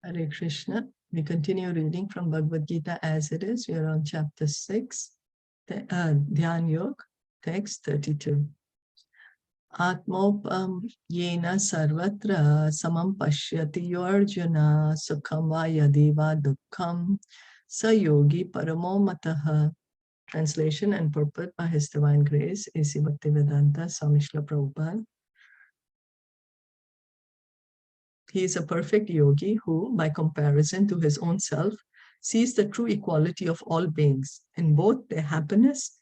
Hare Krishna. We continue reading from Bhagavad Gita as it is. We are on chapter 6, Dhyan Yoga, text 32. Atmopam yena sarvatra samam pashyati arjuna sukham va yadiva dukkham sayogi paramo mataha. Translation and purport by His Divine Grace, A.C. Bhaktivedanta Swami Srila Prabhupada. He is a perfect yogi who, by comparison to his own self, sees the true equality of all beings in both their happiness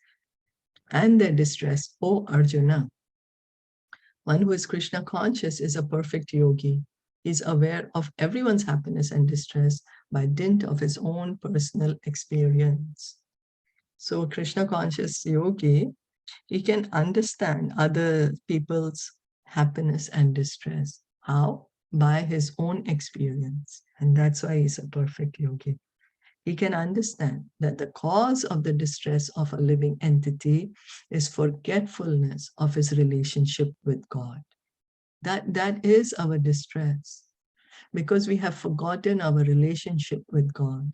and their distress, O Arjuna. One who is Krishna conscious is a perfect yogi. He is aware of everyone's happiness and distress by dint of his own personal experience. So Krishna conscious yogi, he can understand other people's happiness and distress. How? By his own experience. And that's why he's a perfect yogi. He can understand that the cause of the distress of a living entity is forgetfulness of his relationship with God. That is our distress, because we have forgotten our relationship with God.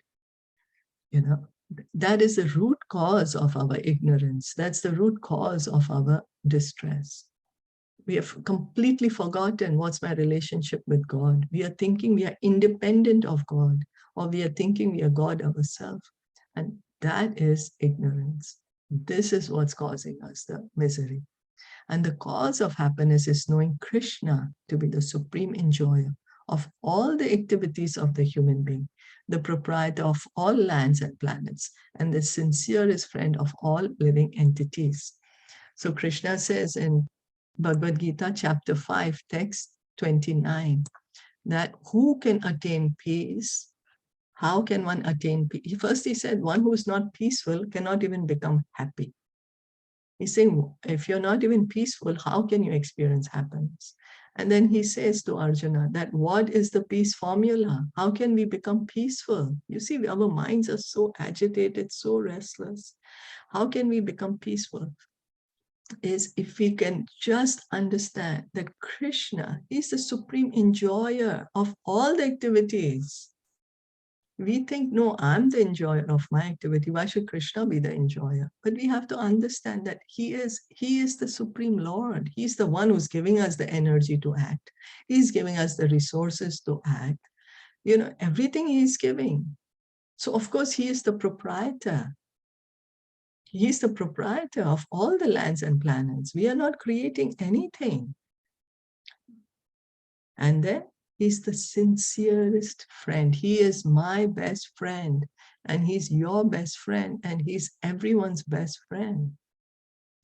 You know, that is the root cause of our ignorance. That's the root cause of our distress. We have completely forgotten what's my relationship with God. We are thinking we are independent of God, or we are thinking we are God ourselves. And that is ignorance. This is what's causing us the misery. And the cause of happiness is knowing Krishna to be the supreme enjoyer of all the activities of the human being, the proprietor of all lands and planets, and the sincerest friend of all living entities. So Krishna says in Bhagavad Gita chapter 5, text 29, that who can attain peace? How can one attain peace? First he said, one who is not peaceful cannot even become happy. He's saying, if you're not even peaceful, how can you experience happiness? And then he says to Arjuna that what is the peace formula? How can we become peaceful? You see, our minds are so agitated, so restless. How can we become peaceful? Is if we can just understand that Krishna is the supreme enjoyer of all the activities. We think, no, I'm the enjoyer of my activity. Why should Krishna be the enjoyer? But we have to understand that he is the supreme Lord. He's the one who's giving us the energy to act. He's giving us the resources to act. You know, everything he's giving. So of course, he is the proprietor. He's the proprietor of all the lands and planets. We are not creating anything. And then he's the sincerest friend. He is my best friend, and he's your best friend, and he's everyone's best friend.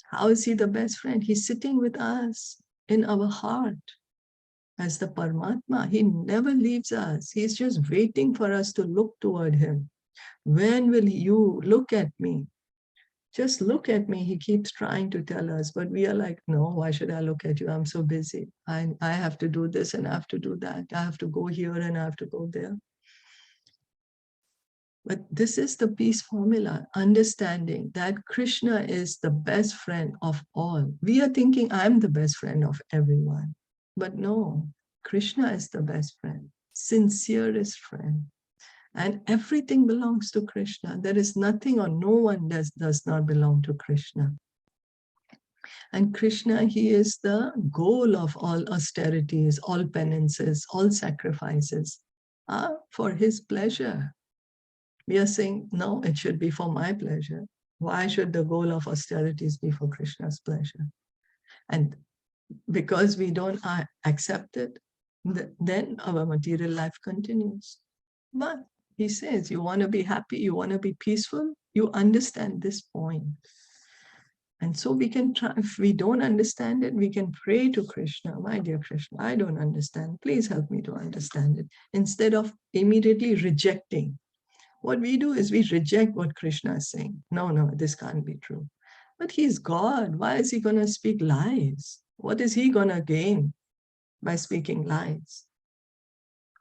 How is he the best friend? He's sitting with us in our heart as the Paramatma. He never leaves us. He's just waiting for us to look toward him. When will you look at me? Just look at me, he keeps trying to tell us, but we are like, no, why should I look at you? I'm so busy. I have to do this and I have to do that. I have to go here and I have to go there. But this is the peace formula, understanding that Krishna is the best friend of all. We are thinking I'm the best friend of everyone. But no, Krishna is the best friend, sincerest friend. And everything belongs to Krishna. There is nothing or no one does not belong to Krishna. And Krishna, he is the goal of all austerities, all penances, all sacrifices for his pleasure. We are saying, no, it should be for my pleasure. Why should the goal of austerities be for Krishna's pleasure? And because we don't accept it, then our material life continues. But he says, you want to be happy, you want to be peaceful, you understand this point. And so we can try, if we don't understand it, we can pray to Krishna, my dear Krishna, I don't understand, please help me to understand it, instead of immediately rejecting. What we do is we reject what Krishna is saying. No, this can't be true. But he's God. Why is he going to speak lies? What is he going to gain by speaking lies?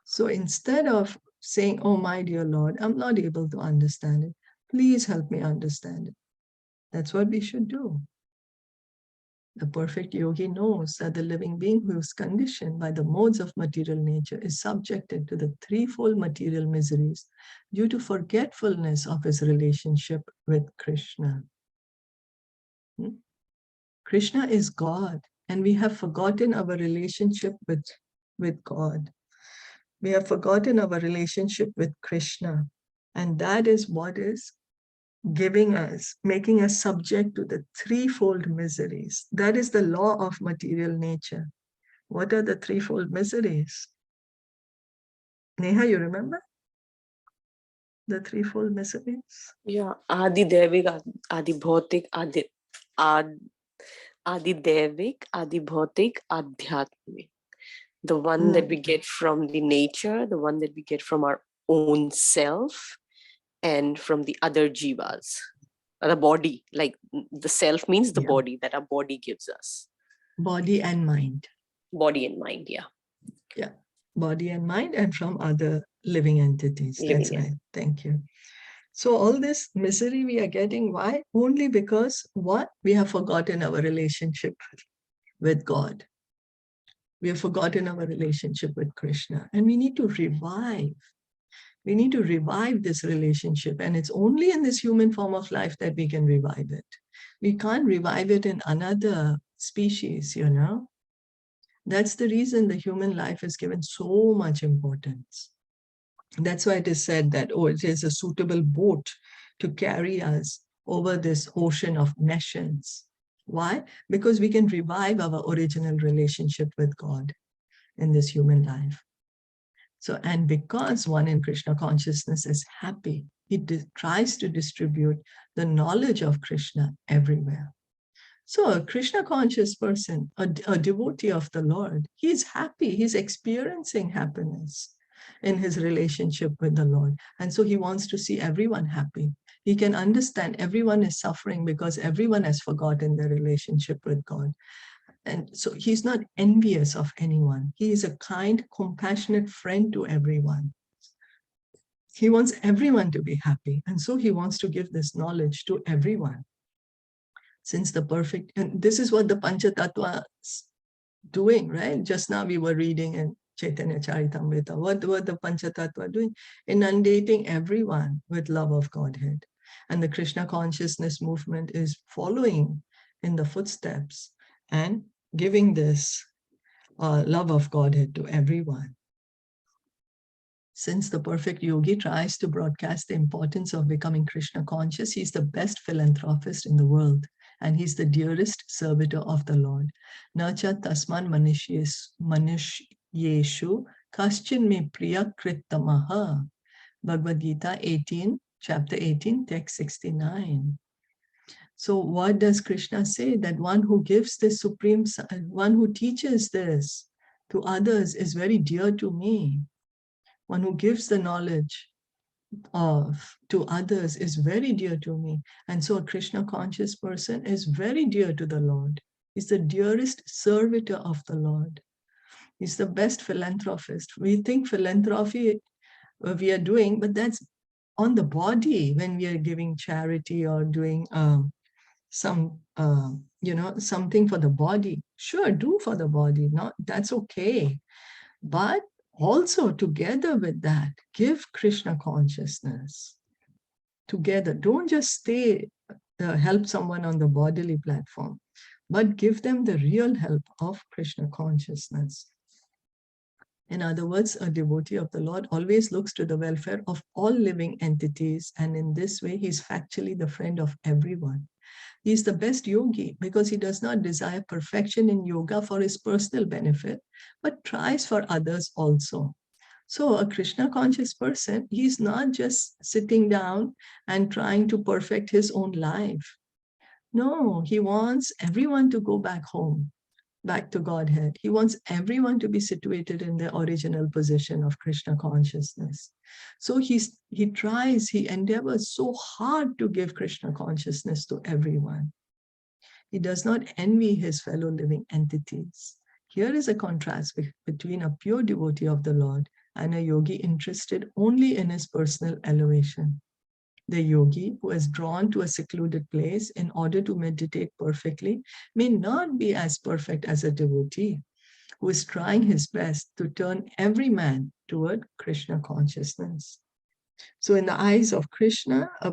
So instead of saying, oh, my dear Lord, I'm not able to understand it, please help me understand it. That's what we should do. The perfect yogi knows that the living being who is conditioned by the modes of material nature is subjected to the threefold material miseries due to forgetfulness of his relationship with Krishna. Krishna is God, and we have forgotten our relationship with God. We have forgotten our relationship with Krishna, and that is what is making us subject to the threefold miseries. That is the law of material nature. What are the threefold miseries? Neha, you remember the threefold miseries? Yeah, Adi Devik, Adi Bhautik, Adi Devik, Adi Bhautik, Adhyatmik. The one that we get from the nature, the one that we get from our own self, and from the other jivas. The body, like the self means the body that our body gives us. Body and mind. Body and mind, yeah. Yeah, body and mind, and from other living entities. That's right. Thank you. So all this misery we are getting, why? Only because what? We have forgotten our relationship with God. We have forgotten our relationship with Krishna, and we need to revive. We need to revive this relationship, and it's only in this human form of life that we can revive it. We can't revive it in another species, you know. That's the reason the human life is given so much importance. That's why it is said that, oh, it is a suitable boat to carry us over this ocean of nations. Why? Because we can revive our original relationship with God in this human life. So, and because one in Krishna consciousness is happy, he tries to distribute the knowledge of Krishna everywhere. So a Krishna conscious person, a devotee of the Lord, he's happy, he's experiencing happiness in his relationship with the Lord. And so he wants to see everyone happy. He can understand everyone is suffering because everyone has forgotten their relationship with God. And so he's not envious of anyone. He is a kind, compassionate friend to everyone. He wants everyone to be happy. And so he wants to give this knowledge to everyone. Since the perfect, and this is what the Panchatattva is doing, right? Just now we were reading in Caitanya Caritamrta. What were the Panchatattva doing? Inundating everyone with love of Godhead. And the Krishna consciousness movement is following in the footsteps and giving this love of Godhead to everyone. Since the perfect yogi tries to broadcast the importance of becoming Krishna conscious, he's the best philanthropist in the world, and he's the dearest servitor of the Lord. Nacha tasman manushyeshu kaschin me priya krittamaha. Bhagavad Gita 18, chapter 18, text 69. So what does Krishna say? That one who gives this supreme, one who teaches this to others is very dear to me. One who gives the knowledge to others is very dear to me. And so a Krishna conscious person is very dear to the Lord. He's the dearest servitor of the Lord. He's the best philanthropist. We think philanthropy we are doing, but that's on the body when we are giving charity or doing something for the body. Sure, do for the body. That's okay. But also together with that, give Krishna consciousness. Together, don't just stay, help someone on the bodily platform, but give them the real help of Krishna consciousness. In other words, a devotee of the Lord always looks to the welfare of all living entities, and in this way, he's factually the friend of everyone. He is the best yogi because he does not desire perfection in yoga for his personal benefit, but tries for others also. So a Krishna conscious person, he's not just sitting down and trying to perfect his own life. No, he wants everyone to go back home, back to Godhead. He wants everyone to be situated in their original position of Krishna consciousness. So he endeavors so hard to give Krishna consciousness to everyone. He does not envy his fellow living entities. Here is a contrast between a pure devotee of the Lord and a yogi interested only in his personal elevation. The yogi who is drawn to a secluded place in order to meditate perfectly may not be as perfect as a devotee who is trying his best to turn every man toward Krishna consciousness. So in the eyes of Krishna, a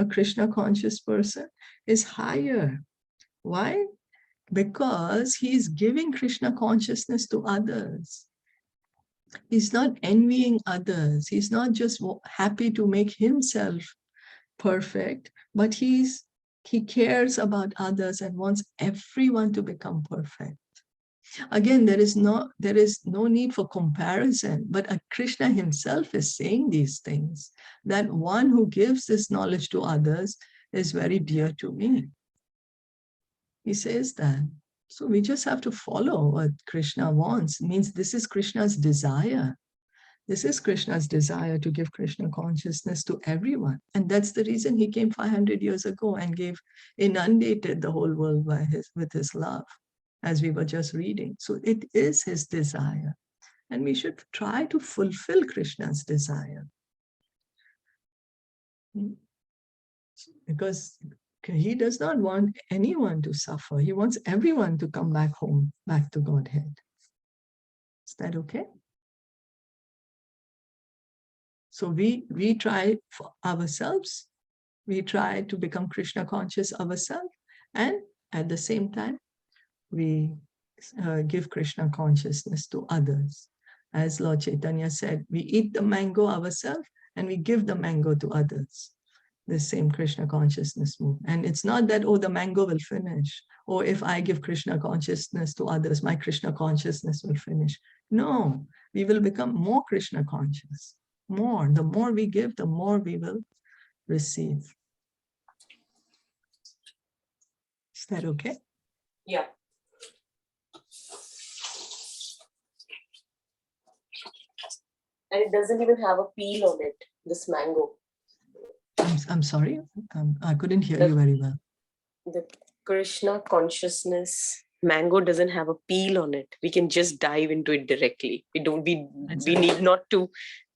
Krishna conscious person is higher. Why? Because he's giving Krishna consciousness to others. He's not envying others. He's not just happy to make himself perfect, but he cares about others and wants everyone to become perfect. Again, there is no need for comparison, but Krishna himself is saying these things, that one who gives this knowledge to others is very dear to me. He says that. So we just have to follow what Krishna wants. It means this is Krishna's desire. This is Krishna's desire to give Krishna consciousness to everyone. And that's the reason he came 500 years ago and inundated the whole world with his love, as we were just reading. So it is his desire. And we should try to fulfill Krishna's desire. Because he does not want anyone to suffer. He wants everyone to come back home, back to Godhead. Is that okay? So we try for ourselves. We try to become Krishna conscious ourselves. And at the same time, we give Krishna consciousness to others. As Lord Chaitanya said, we eat the mango ourselves and we give the mango to others. The same Krishna consciousness move. And it's not that, oh, the mango will finish, or if I give Krishna consciousness to others, my Krishna consciousness will finish. No, we will become more Krishna conscious. More. The more we give, the more we will receive. Is that okay? Yeah. And it doesn't even have a peel on it, this mango. I'm sorry, I couldn't hear you very well. The Krishna consciousness mango doesn't have a peel on it. We can just dive into it directly. We need not to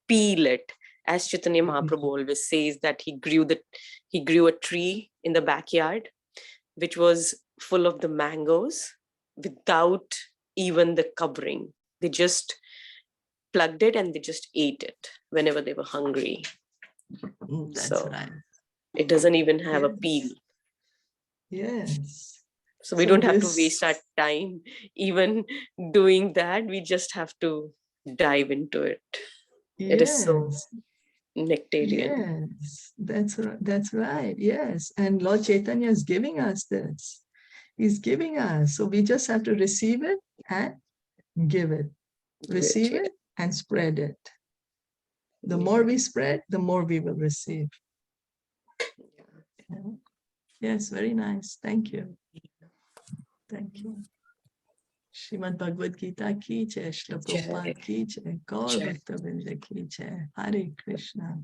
peel it. As Chaitanya Mahaprabhu always says that he grew a tree in the backyard, which was full of the mangoes without even the covering. They just plugged it and they just ate it whenever they were hungry. That's right. It doesn't even have a peel. Yes. So we don't have to waste our time even doing that. We just have to dive into it. Yes. It is so nectarian. Yes, that's right. Yes. And Lord Chaitanya is giving us this. He's giving us. So we just have to receive it and give it. Receive it and spread it. The more we spread, the more we will receive. Yeah. Yes, very nice. Thank you. Thank you. Srimad Bhagavad Gita ki jai, Shilpa Prabhupada ki jai, Gaur Bhakta Vrinda ki jai. Hare Krishna.